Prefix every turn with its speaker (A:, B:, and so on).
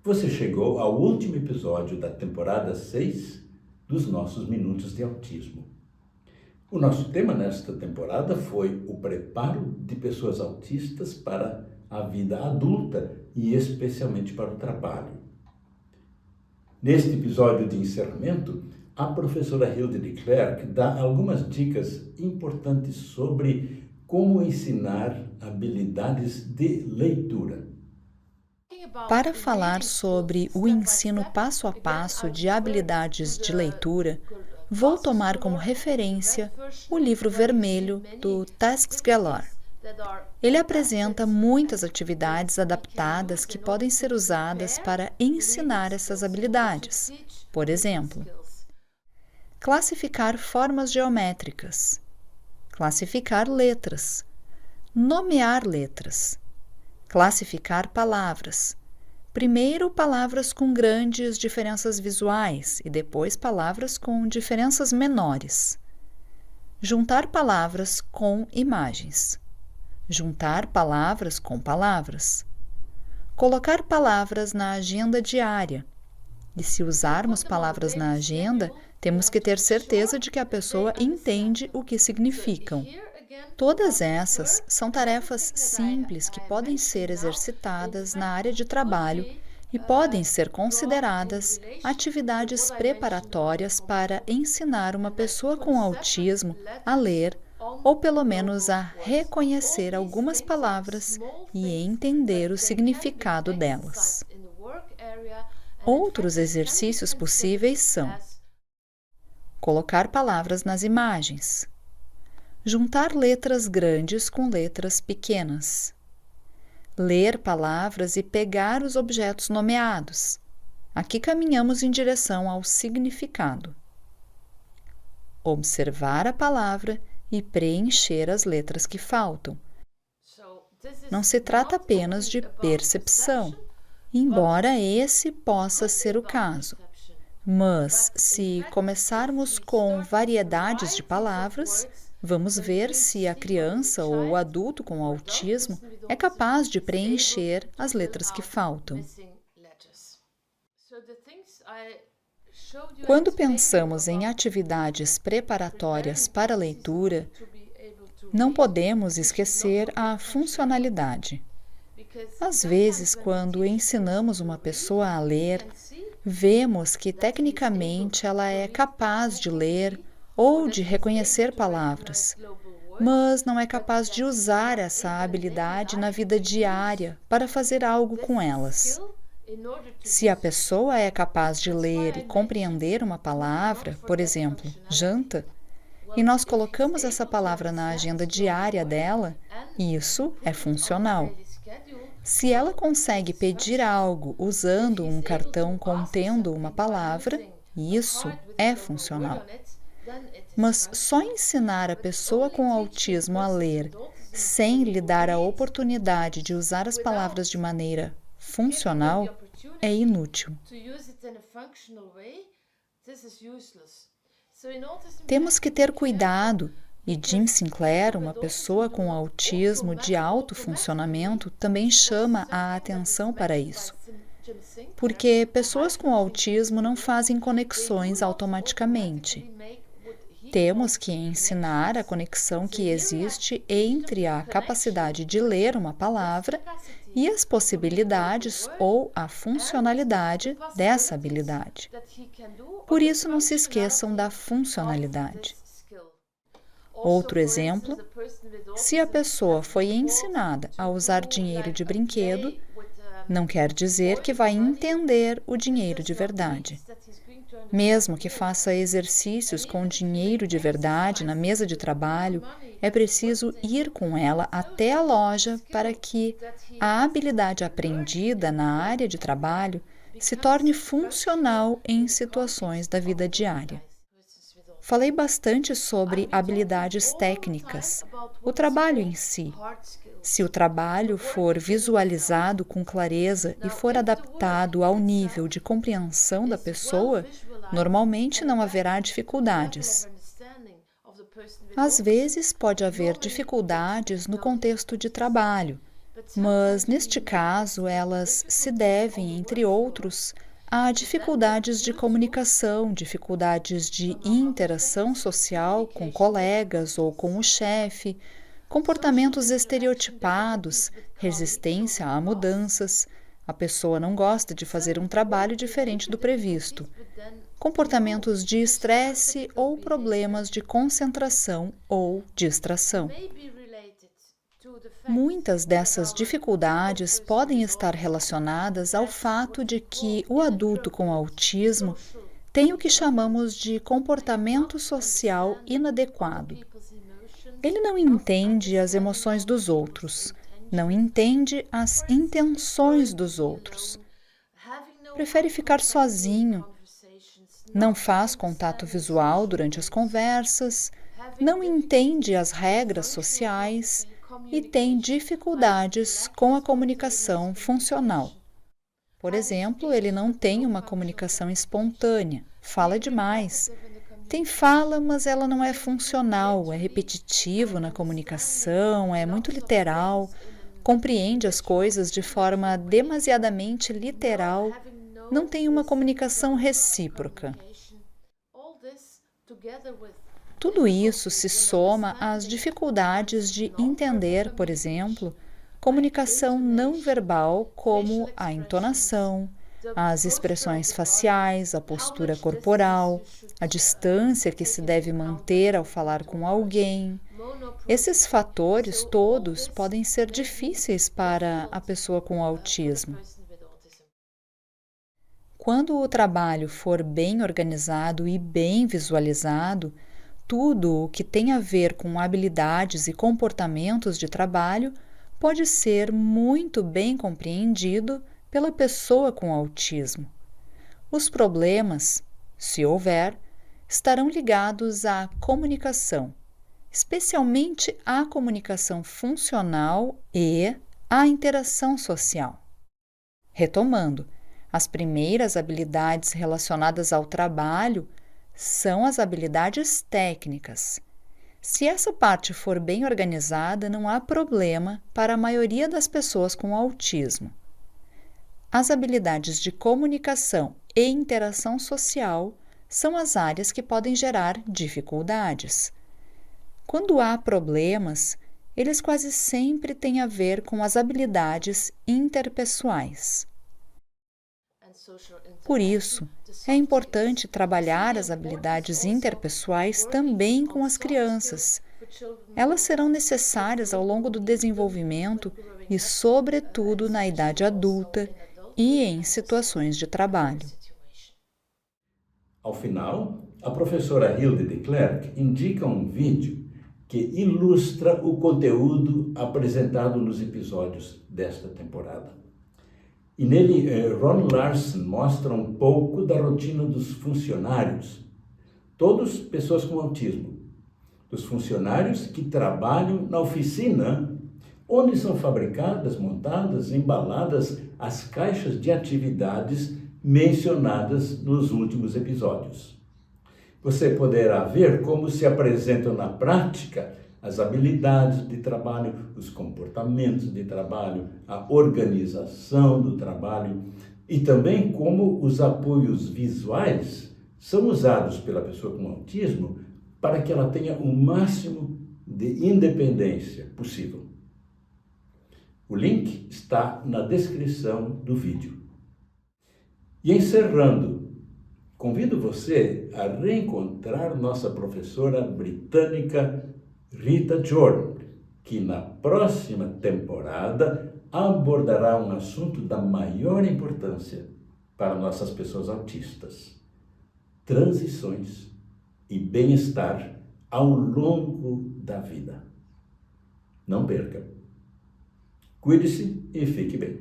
A: Você chegou ao último episódio da temporada 6 dos nossos Minutos de Autismo. O nosso tema nesta temporada foi o preparo de pessoas autistas para a vida adulta e especialmente para o trabalho. Neste episódio de encerramento, a professora Hilde de Klerk dá algumas dicas importantes sobre como ensinar habilidades de leitura.
B: Para falar sobre o ensino passo a passo de habilidades de leitura, vou tomar como referência o livro vermelho do Tasks Galore. Ele apresenta muitas atividades adaptadas que podem ser usadas para ensinar essas habilidades. Por exemplo, classificar formas geométricas, classificar letras, nomear letras, classificar palavras. Primeiro, palavras com grandes diferenças visuais e depois palavras com diferenças menores. Juntar palavras com imagens. Juntar palavras com palavras. Colocar palavras na agenda diária. E se usarmos palavras na agenda, temos que ter certeza de que a pessoa entende o que significam. Todas essas são tarefas simples que podem ser exercitadas na área de trabalho e podem ser consideradas atividades preparatórias para ensinar uma pessoa com autismo a ler ou pelo menos a reconhecer algumas palavras e entender o significado delas. Outros exercícios possíveis são colocar palavras nas imagens, juntar letras grandes com letras pequenas, ler palavras e pegar os objetos nomeados. Aqui caminhamos em direção ao significado. Observar a palavra e preencher as letras que faltam. Não se trata apenas de percepção, embora esse possa ser o caso. Mas, se começarmos com variedades de palavras, vamos ver se a criança ou o adulto com autismo é capaz de preencher as letras que faltam. Quando pensamos em atividades preparatórias para a leitura, não podemos esquecer a funcionalidade. Às vezes, quando ensinamos uma pessoa a ler, vemos que tecnicamente ela é capaz de ler ou de reconhecer palavras, mas não é capaz de usar essa habilidade na vida diária para fazer algo com elas. Se a pessoa é capaz de ler e compreender uma palavra, por exemplo, janta, e nós colocamos essa palavra na agenda diária dela, isso é funcional. Se ela consegue pedir algo usando um cartão contendo uma palavra, isso é funcional. Mas só ensinar a pessoa com autismo a ler sem lhe dar a oportunidade de usar as palavras de maneira funcional é inútil. Temos que ter cuidado, e Jim Sinclair, uma pessoa com autismo de alto funcionamento, também chama a atenção para isso. Porque pessoas com autismo não fazem conexões automaticamente. Temos que ensinar a conexão que existe entre a capacidade de ler uma palavra e as possibilidades ou a funcionalidade dessa habilidade. Por isso, não se esqueçam da funcionalidade. Outro exemplo, se a pessoa foi ensinada a usar dinheiro de brinquedo, não quer dizer que vai entender o dinheiro de verdade. Mesmo que faça exercícios com dinheiro de verdade na mesa de trabalho, é preciso ir com ela até a loja para que a habilidade aprendida na área de trabalho se torne funcional em situações da vida diária. Falei bastante sobre habilidades técnicas, o trabalho em si. Se o trabalho for visualizado com clareza e for adaptado ao nível de compreensão da pessoa, normalmente não haverá dificuldades. Às vezes, pode haver dificuldades no contexto de trabalho, Mas, neste caso, elas se devem, entre outros, a dificuldades de comunicação, dificuldades de interação social com colegas ou com o chefe, comportamentos estereotipados, resistência a mudanças. A pessoa não gosta de fazer um trabalho diferente do previsto. Comportamentos de estresse ou problemas de concentração ou distração. Muitas dessas dificuldades podem estar relacionadas ao fato de que o adulto com autismo tem o que chamamos de comportamento social inadequado. Ele não entende as emoções dos outros, não entende as intenções dos outros, prefere ficar sozinho, não faz contato visual durante as conversas, não entende as regras sociais e tem dificuldades com a comunicação funcional. Por exemplo, ele não tem uma comunicação espontânea, fala demais. Tem fala, mas ela não é funcional, é repetitivo na comunicação, é muito literal, compreende as coisas de forma demasiadamente literal, não tem uma comunicação recíproca. Tudo isso se soma às dificuldades de entender, por exemplo, comunicação não verbal como a entonação, as expressões faciais, a postura corporal, a distância que se deve manter ao falar com alguém. Esses fatores todos podem ser difíceis para a pessoa com autismo. Quando o trabalho for bem organizado e bem visualizado, tudo o que tem a ver com habilidades e comportamentos de trabalho pode ser muito bem compreendido pela pessoa com autismo. Os problemas, se houver, estarão ligados à comunicação, especialmente à comunicação funcional e à interação social. Retomando, as primeiras habilidades relacionadas ao trabalho são as habilidades técnicas. Se essa parte for bem organizada, não há problema para a maioria das pessoas com autismo. As habilidades de comunicação e interação social são as áreas que podem gerar dificuldades. Quando há problemas, eles quase sempre têm a ver com as habilidades interpessoais. Por isso, é importante trabalhar as habilidades interpessoais também com as crianças. Elas serão necessárias ao longo do desenvolvimento e, sobretudo, na idade adulta e em situações de trabalho.
A: Ao final, a professora Hilde de Klerk indica um vídeo que ilustra o conteúdo apresentado nos episódios desta temporada. E nele, Ron Larson mostra um pouco da rotina dos funcionários, todos pessoas com autismo, dos funcionários que trabalham na oficina, onde são fabricadas, montadas, embaladas as caixas de atividades mencionadas nos últimos episódios. Você poderá ver como se apresentam na prática as habilidades de trabalho, os comportamentos de trabalho, a organização do trabalho e também como os apoios visuais são usados pela pessoa com autismo para que ela tenha o máximo de independência possível. O link está na descrição do vídeo. E encerrando, convido você a reencontrar nossa professora britânica Rita Jordan, que na próxima temporada abordará um assunto da maior importância para nossas pessoas autistas: transições e bem-estar ao longo da vida. Não perca! Cuide-se e fique bem.